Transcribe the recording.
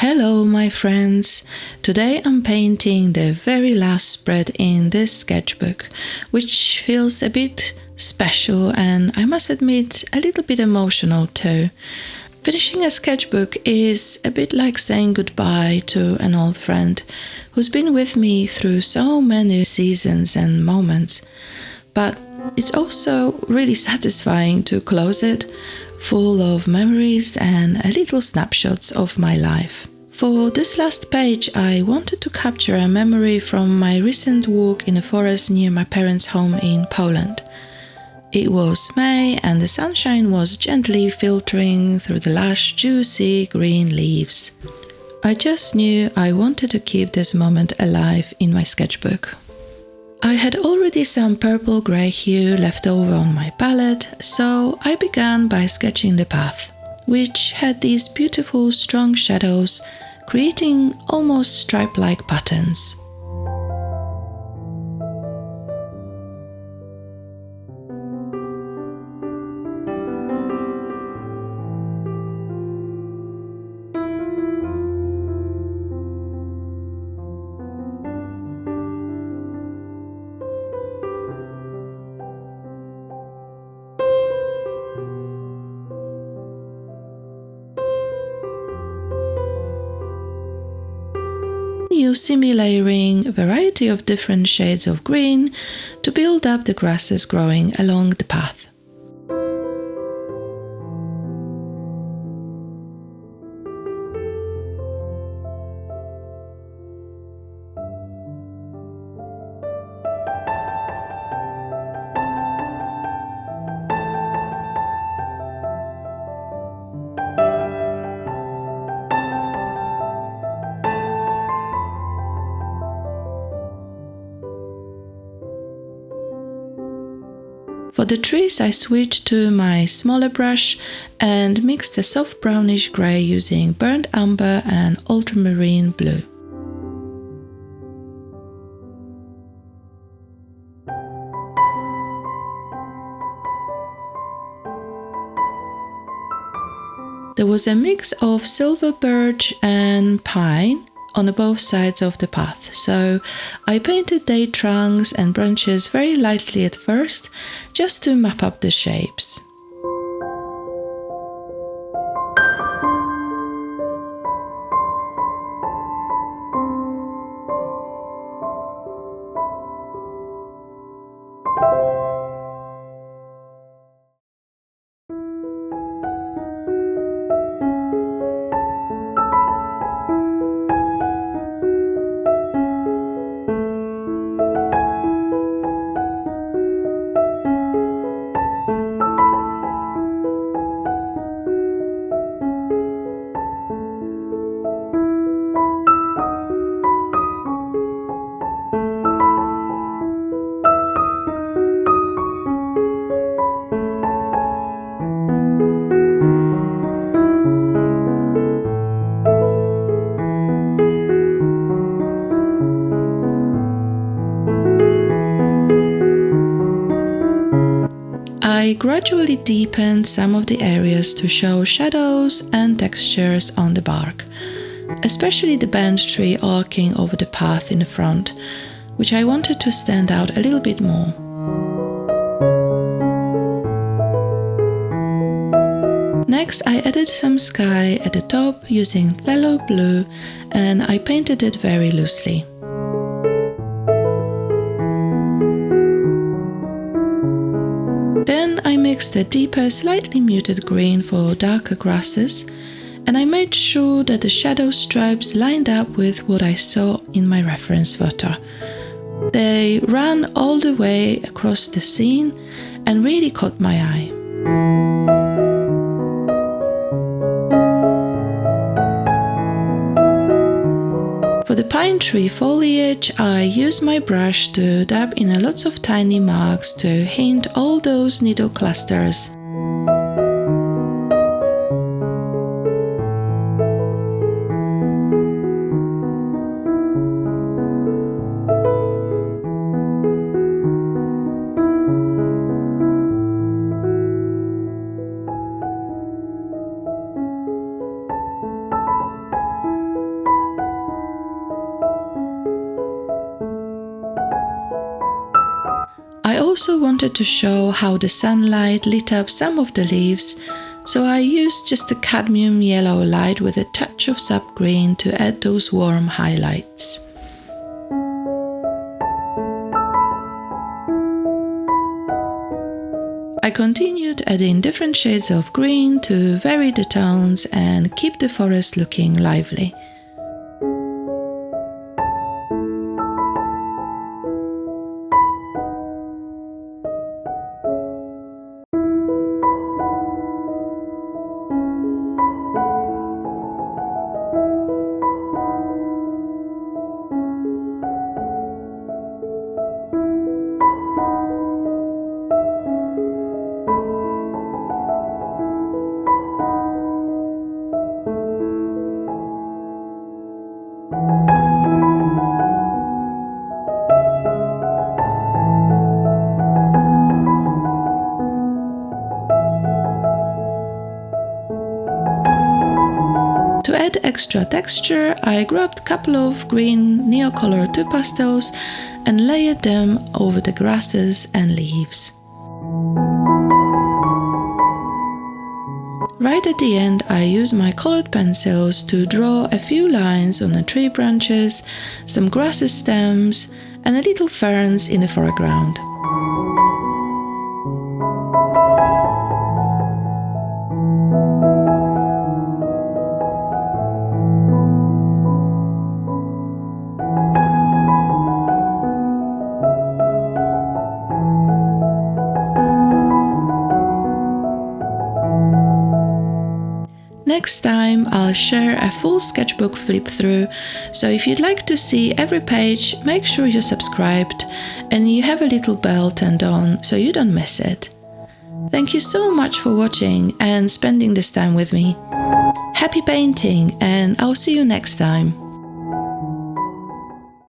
Hello my friends! Today I'm painting the very last spread in this sketchbook, which feels a bit special and I must admit a little bit emotional too. Finishing a sketchbook is a bit like saying goodbye to an old friend who's been with me through so many seasons and moments, but it's also really satisfying to close it, full of memories and little snapshots of my life. For this last page, I wanted to capture a memory from my recent walk in a forest near my parents' home in Poland. It was May and the sunshine was gently filtering through the lush, juicy green leaves. I just knew I wanted to keep this moment alive in my sketchbook. I had already some purple-grey hue left over on my palette, so I began by sketching the path, which had these beautiful strong shadows, creating almost stripe-like patterns. Using layering a variety of different shades of green to build up the grasses growing along the path. For the trees I switched to my smaller brush and mixed a soft brownish grey using burnt umber and ultramarine blue. There was a mix of silver birch and pine on both sides of the path, so I painted their trunks and branches very lightly at first, just to map up the shapes. I gradually deepened some of the areas to show shadows and textures on the bark, especially the bent tree arcing over the path in the front, which I wanted to stand out a little bit more. Next, I added some sky at the top using phthalo blue and I painted it very loosely. Then I mixed a deeper, slightly muted green for darker grasses, and I made sure that the shadow stripes lined up with what I saw in my reference photo. They ran all the way across the scene and really caught my eye. For the pine tree foliage, I used my brush to dab in lots of tiny marks to hint all those needle clusters. also wanted to show how the sunlight lit up some of the leaves, so I used just a cadmium yellow light with a touch of sub-green to add those warm highlights. I continued adding different shades of green to vary the tones and keep the forest looking lively. To add extra texture, I grabbed a couple of green NEOCOLOR II pastels and layered them over the grasses and leaves. Right at the end, I use my colored pencils to draw a few lines on the tree branches, some grasses stems, and a little ferns in the foreground. Next time I'll share a full sketchbook flip through, so if you'd like to see every page, make sure you're subscribed and you have a little bell turned on so you don't miss it. Thank you so much for watching and spending this time with me. Happy painting, and I'll see you next time.